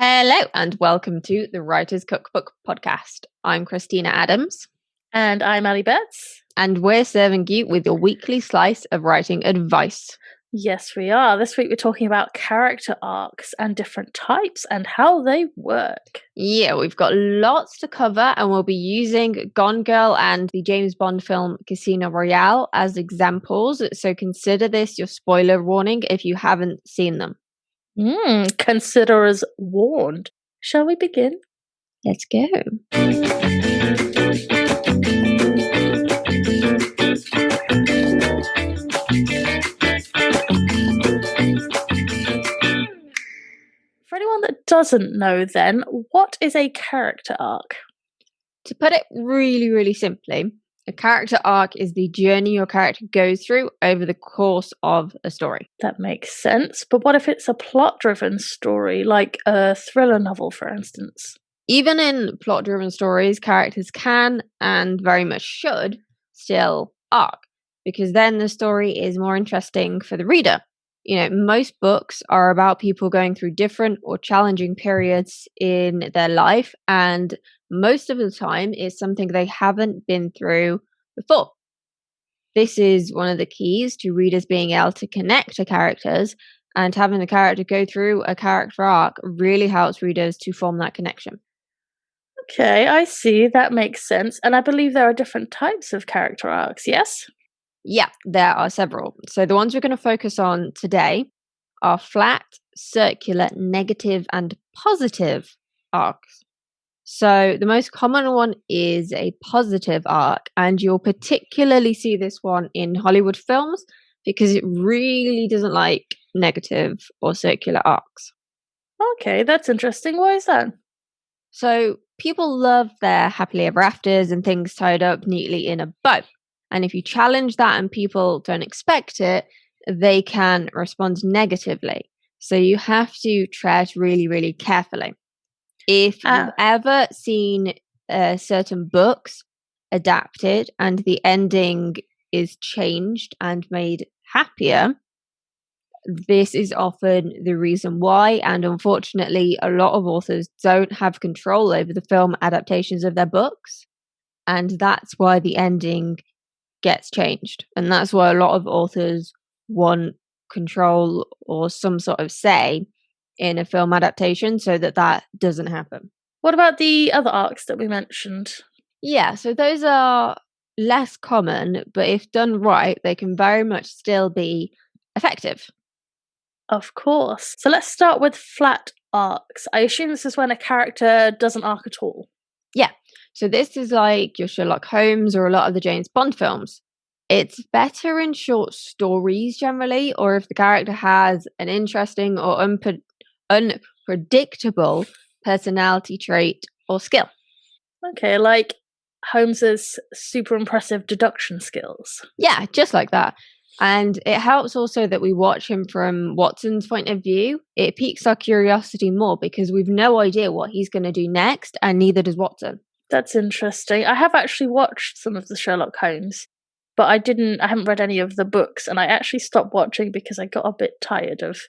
Hello and welcome to the Writer's Cookbook podcast. I'm Kristina Adams. And I'm Ali Betts. And we're serving you with your weekly slice of writing advice. Yes, we are. This week we're talking about character arcs and different types and how they work. Yeah, we've got lots to cover and we'll be using Gone Girl and the James Bond film Casino Royale as examples. So consider this your spoiler warning if you haven't seen them. Consider us warned. Shall we begin? Let's go. For anyone that doesn't know then, what is a character arc? To put it really, really simply, a character arc is the journey your character goes through over the course of a story. That makes sense, but what if it's a plot-driven story, like a thriller novel, for instance? Even in plot-driven stories, characters can, and very much should, still arc, because then the story is more interesting for the reader. You know, most books are about people going through different or challenging periods in their life, and most of the time it's something they haven't been through before. This is one of the keys to readers being able to connect to characters, and having the character go through a character arc really helps readers to form that connection. Okay, I see. That makes sense. And I believe there are different types of character arcs, yes? Yeah, there are several. So the ones we're going to focus on today are flat, circular, negative, and positive arcs. So the most common one is a positive arc, and you'll particularly see this one in Hollywood films because it really doesn't like negative or circular arcs. Okay, that's interesting. Why is that? So people love their happily ever afters and things tied up neatly in a bow. And if you challenge that and people don't expect it, they can respond negatively. So you have to tread really, really carefully. If you've ever seen certain books adapted and the ending is changed and made happier, this is often the reason why. And unfortunately, a lot of authors don't have control over the film adaptations of their books. And that's why the ending gets changed. And that's why a lot of authors want control or some sort of say in a film adaptation so that that doesn't happen. What about the other arcs that we mentioned? Yeah, so those are less common, but if done right, they can very much still be effective. Of course. So let's start with flat arcs. I assume this is when a character doesn't arc at all. Yeah, so this is like your Sherlock Holmes or a lot of the James Bond films. It's better in short stories generally, or if the character has an interesting or unpredictable personality trait or skill. Okay, like Holmes's super impressive deduction skills. Yeah, just like that. And it helps also that we watch him from Watson's point of view. It piques our curiosity more because we've no idea what he's going to do next, and neither does Watson. That's interesting. I have actually watched some of the Sherlock Holmes, but I haven't read any of the books, and I actually stopped watching because I got a bit tired of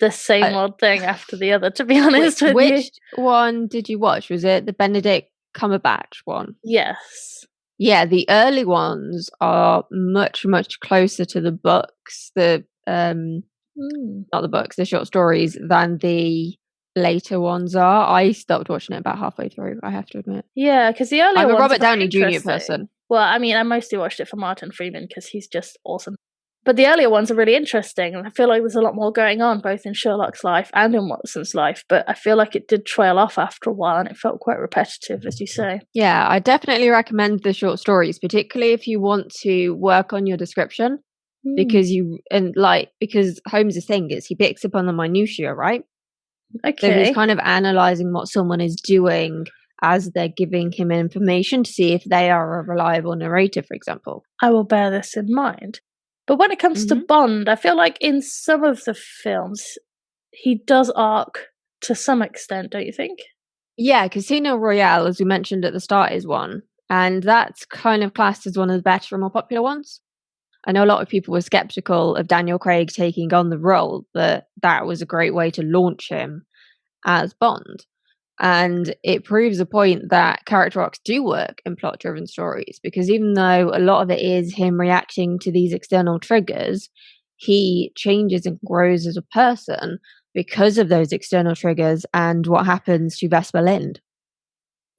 the same old thing after the other, to be honest with you. Which one did you watch? Was it the Benedict Cumberbatch one? Yes. Yeah, the early ones are much, much closer to the books, not the books, the short stories, than the later ones are. I stopped watching it about halfway through, I have to admit. Yeah, because the earlier I'm a ones Robert Downey Jr. person. Well, I mean, I mostly watched it for Martin Freeman because he's just awesome. But the earlier ones are really interesting, and I feel like there's a lot more going on both in Sherlock's life and in Watson's life, but I feel like it did trail off after a while and it felt quite repetitive, as you say. Yeah, I definitely recommend the short stories, particularly if you want to work on your description, because Holmes' thing is he picks up on the minutiae, right? Okay. So he's kind of analysing what someone is doing as they're giving him information to see if they are a reliable narrator, for example. I will bear this in mind. But when it comes to Bond, I feel like in some of the films, he does arc to some extent, don't you think? Yeah, Casino Royale, as we mentioned at the start, is one. And that's kind of classed as one of the better and more popular ones. I know a lot of people were skeptical of Daniel Craig taking on the role, but that was a great way to launch him. as Bond. And it proves a point that character arcs do work in plot-driven stories, because even though a lot of it is him reacting to these external triggers, he changes and grows as a person because of those external triggers and what happens to Vesper Lind.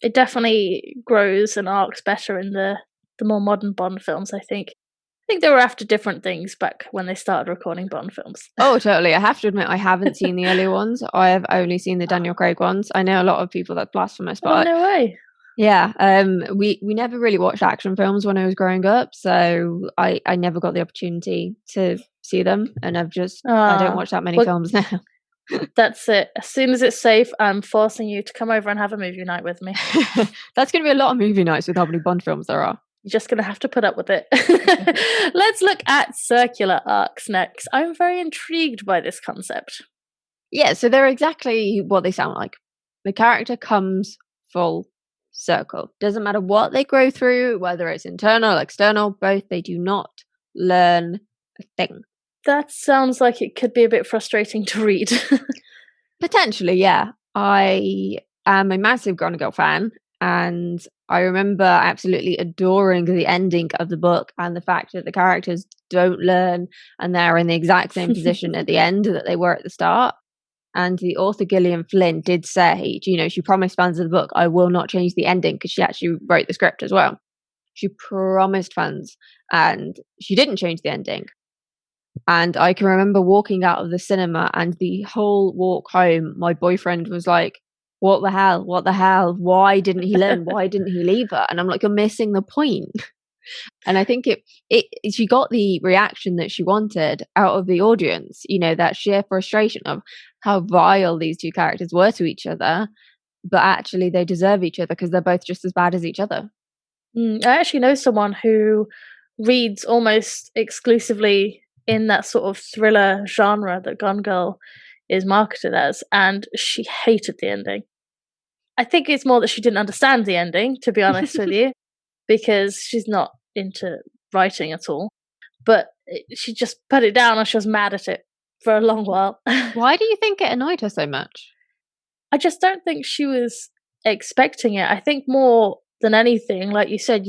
It definitely grows and arcs better in the more modern Bond films, I think. I think they were after different things back when they started recording Bond films. Oh, totally. I have to admit, I haven't seen the earlier ones. I have only seen the Daniel Craig ones. I know a lot of people that's blasphemous, but no way. yeah, we never really watched action films when I was growing up, so I never got the opportunity to see them, and I don't watch that many films now. That's it. As soon as it's safe, I'm forcing you to come over and have a movie night with me. That's going to be a lot of movie nights with how many Bond films there are. You're just going to have to put up with it. Let's look at circular arcs next. I'm very intrigued by this concept. Yeah, so they're exactly what they sound like. The character comes full circle. Doesn't matter what they grow through, whether it's internal, external, both, they do not learn a thing. That sounds like it could be a bit frustrating to read. Potentially, yeah. I am a massive Gone Girl fan, and I remember absolutely adoring the ending of the book and the fact that the characters don't learn and they're in the exact same position at the end that they were at the start. And the author Gillian Flynn did say, she promised fans of the book, I will not change the ending, because she actually wrote the script as well. She promised fans, and she didn't change the ending. And I can remember walking out of the cinema, and the whole walk home, my boyfriend was like, what the hell? What the hell? Why didn't he learn? Why didn't he leave her? And I'm like, you're missing the point. And I think she got the reaction that she wanted out of the audience, that sheer frustration of how vile these two characters were to each other, but actually they deserve each other because they're both just as bad as each other. I actually know someone who reads almost exclusively in that sort of thriller genre that Gone Girl is marketed as, and she hated the ending. I think it's more that she didn't understand the ending, to be honest with you, because she's not into writing at all. But she just put it down and she was mad at it for a long while. Why do you think it annoyed her so much? I just don't think she was expecting it. I think more than anything, like you said,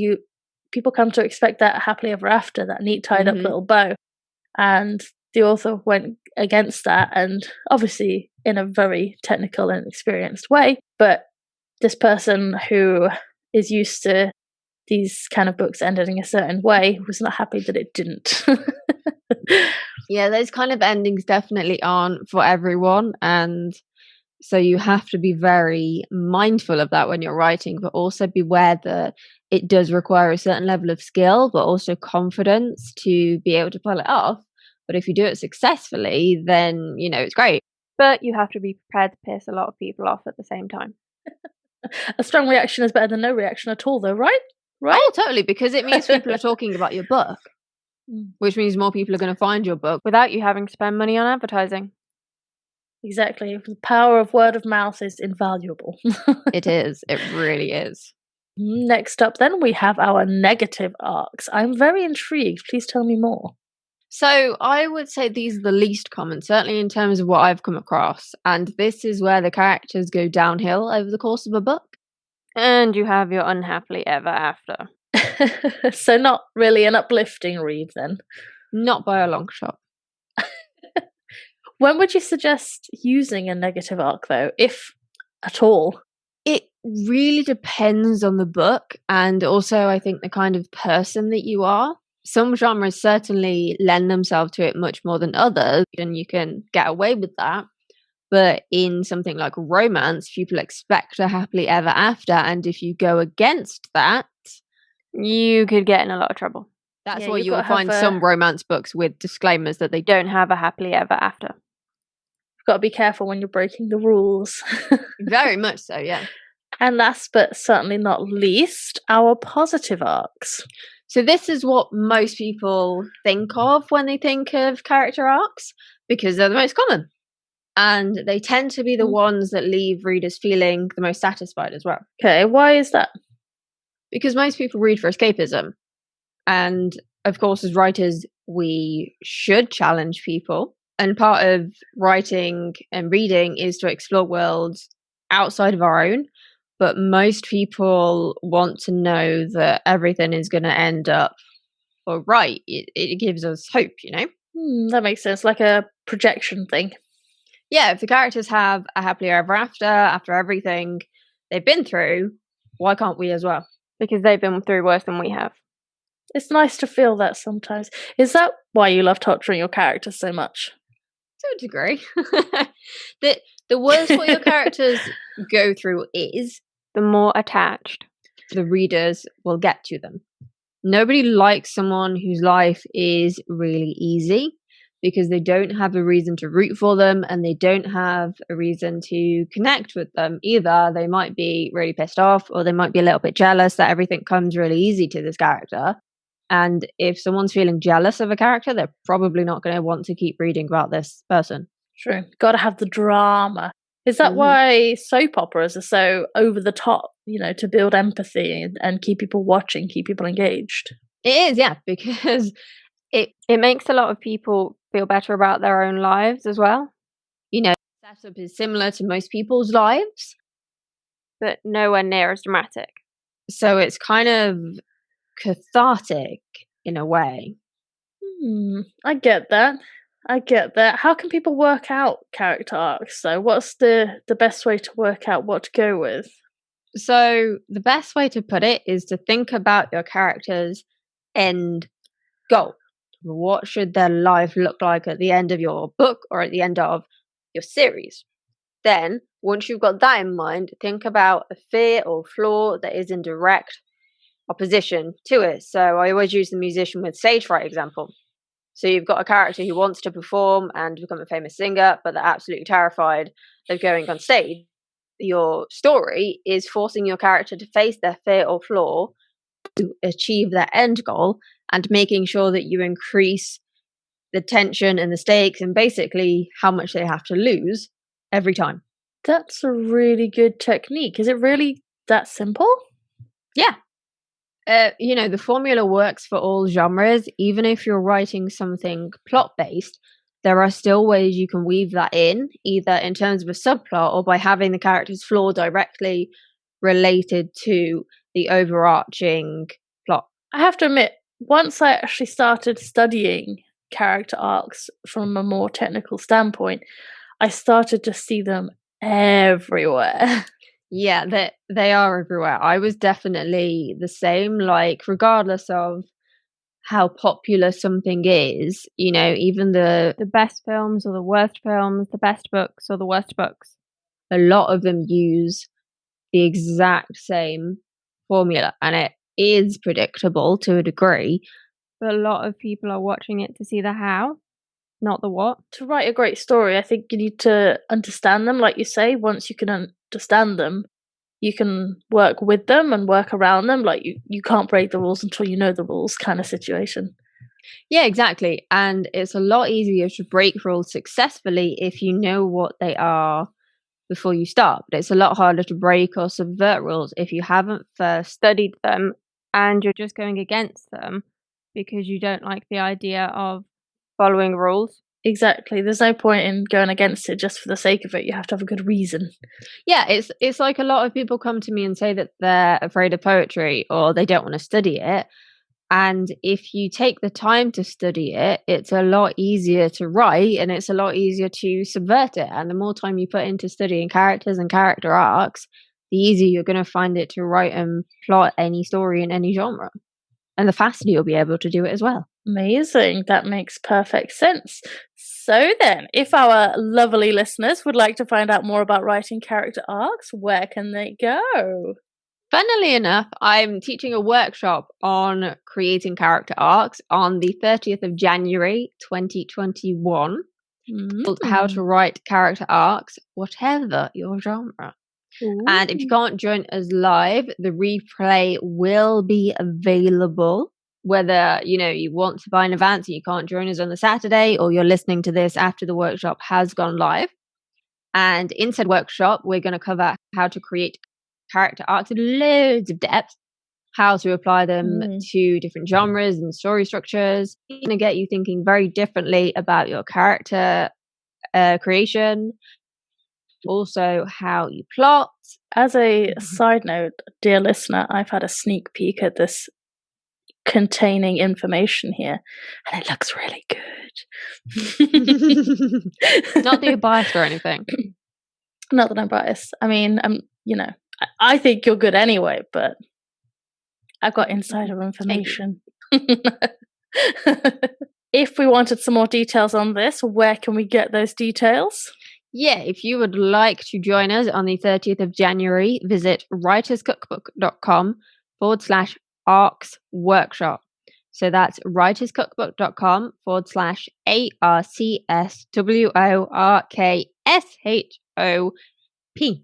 people come to expect that happily ever after, that neat tied up little bow. And the author went against that, and obviously in a very technical and experienced way. But this person who is used to these kind of books ending a certain way was not happy that it didn't. Yeah, those kind of endings definitely aren't for everyone, and so you have to be very mindful of that when you're writing, but also beware that it does require a certain level of skill, but also confidence to be able to pull it off. But if you do it successfully, then, it's great. But you have to be prepared to piss a lot of people off at the same time. A strong reaction is better than no reaction at all, though, right? Oh, totally, because it means people are talking about your book, which means more people are going to find your book without you having to spend money on advertising. Exactly. The power of word of mouth is invaluable. It is. It really is. Next up, then, we have our negative arcs. I'm very intrigued. Please tell me more. So I would say these are the least common, certainly in terms of what I've come across. And this is where the characters go downhill over the course of a book. And you have your unhappily ever after. So not really an uplifting read, then? Not by a long shot. When would you suggest using a negative arc, though, if at all? It really depends on the book, and also I think the kind of person that you are. Some genres certainly lend themselves to it much more than others, and you can get away with that. But in something like romance, people expect a happily ever after, and if you go against that, you could get in a lot of trouble. That's why you will find some romance books with disclaimers that they don't have a happily ever after. You've got to be careful when you're breaking the rules. Very much so, yeah. And last but certainly not least, our positive arcs. So this is what most people think of when they think of character arcs, because they're the most common. And they tend to be the ones that leave readers feeling the most satisfied as well. Okay, why is that? Because most people read for escapism. And of course, as writers, we should challenge people And part of writing and reading is to explore worlds outside of our own. But most people want to know that everything is going to end up all right. It gives us hope, you know? That makes sense. Like a projection thing. Yeah, if the characters have a happily ever after everything they've been through, why can't we as well? Because they've been through worse than we have. It's nice to feel that sometimes. Is that why you love torturing your characters so much? To a degree. the worse what your characters go through is, the more attached the readers will get to them. Nobody likes someone whose life is really easy because they don't have a reason to root for them and they don't have a reason to connect with them either. They might be really pissed off or they might be a little bit jealous that everything comes really easy to this character. And if someone's feeling jealous of a character, they're probably not going to want to keep reading about this person. True. Got to have the drama. Is that why soap operas are so over the top, to build empathy and keep people watching, keep people engaged? It is, yeah, because it makes a lot of people feel better about their own lives as well. The setup is similar to most people's lives, but nowhere near as dramatic. So it's kind of cathartic in a way. I get that. How can people work out character arcs, though? What's the best way to work out what to go with? So the best way to put it is to think about your character's end goal. What should their life look like at the end of your book or at the end of your series? Then, once you've got that in mind, think about a fear or flaw that is in direct opposition to it. So I always use the musician with stage fright example. So you've got a character who wants to perform and become a famous singer, but they're absolutely terrified of going on stage. Your story is forcing your character to face their fear or flaw to achieve their end goal and making sure that you increase the tension and the stakes and basically how much they have to lose every time. That's a really good technique. Is it really that simple? Yeah. The formula works for all genres. Even if you're writing something plot based, there are still ways you can weave that in, either in terms of a subplot or by having the character's flaw directly related to the overarching plot. I have to admit, once I actually started studying character arcs from a more technical standpoint, I started to see them everywhere. Yeah, they are everywhere. I was definitely the same, like regardless of how popular something is, even the best films or the worst films, the best books or the worst books, a lot of them use the exact same formula and it is predictable to a degree, but a lot of people are watching it to see the how, not the what. To write a great story, I think you need to understand them, like you say. Once you can understand them, you can work with them and work around them. Like you can't break the rules until you know the rules kind of situation. Yeah, exactly. And it's a lot easier to break rules successfully if you know what they are before you start. But it's a lot harder to break or subvert rules if you haven't first studied them and you're just going against them because you don't like the idea of following rules. Exactly. There's no point in going against it just for the sake of it. You have to have a good reason. Yeah, it's like a lot of people come to me and say that they're afraid of poetry or they don't want to study it. And if you take the time to study it, it's a lot easier to write and it's a lot easier to subvert it. And the more time you put into studying characters and character arcs, the easier you're going to find it to write and plot any story in any genre. And the faster you'll be able to do it as well. Amazing. That makes perfect sense. So then, if our lovely listeners would like to find out more about writing character arcs, where can they go? Funnily enough, I'm teaching a workshop on creating character arcs on the 30th of January 2021. Called How to Write Character Arcs, whatever your genre. Ooh. And if you can't join us live, the replay will be available. Whether you want to buy in advance and you can't join us on the Saturday, or you're listening to this after the workshop has gone live. And in said workshop, we're going to cover how to create character arcs in loads of depth. how to apply them to different genres and story structures. It's going to get you thinking very differently about your character creation, also how you plot. As a side note, dear listener, I've had a sneak peek at this containing information here, and it looks really good. Not that you're biased or anything. Not that I'm biased. I mean, I think you're good anyway, but I've got insider information. If we wanted some more details on this, where can we get those details? Yeah, if you would like to join us on the 30th of January, visit writerscookbook.com/ARCS workshop. So that's writerscookbook.com/ARCSWORKSHOP.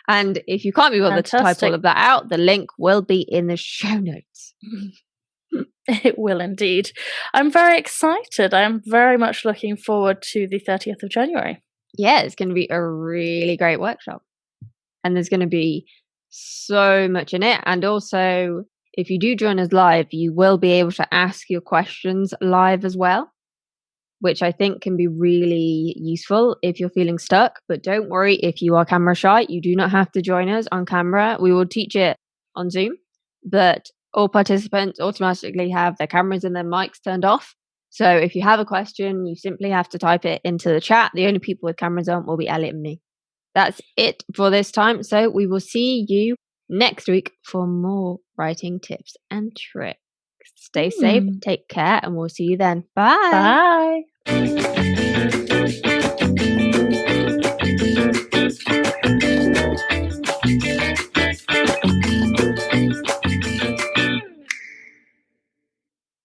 And if you can't be bothered to type all of that out, the link will be in the show notes. It will indeed. I'm very excited. I'm very much looking forward to the 30th of January. Yeah, it's going to be a really great workshop. And there's going to be so much in it. And also, if you do join us live, you will be able to ask your questions live as well, which I think can be really useful if you're feeling stuck. But don't worry, if you are camera shy, you do not have to join us on camera. We will teach it on Zoom, but all participants automatically have their cameras and their mics turned off. So if you have a question, you simply have to type it into the chat. The only people with cameras on will be Elliot and me. That's it for this time. So we will see you next week for more writing tips and tricks. Stay safe, take care, and we'll see you then. Bye. Bye.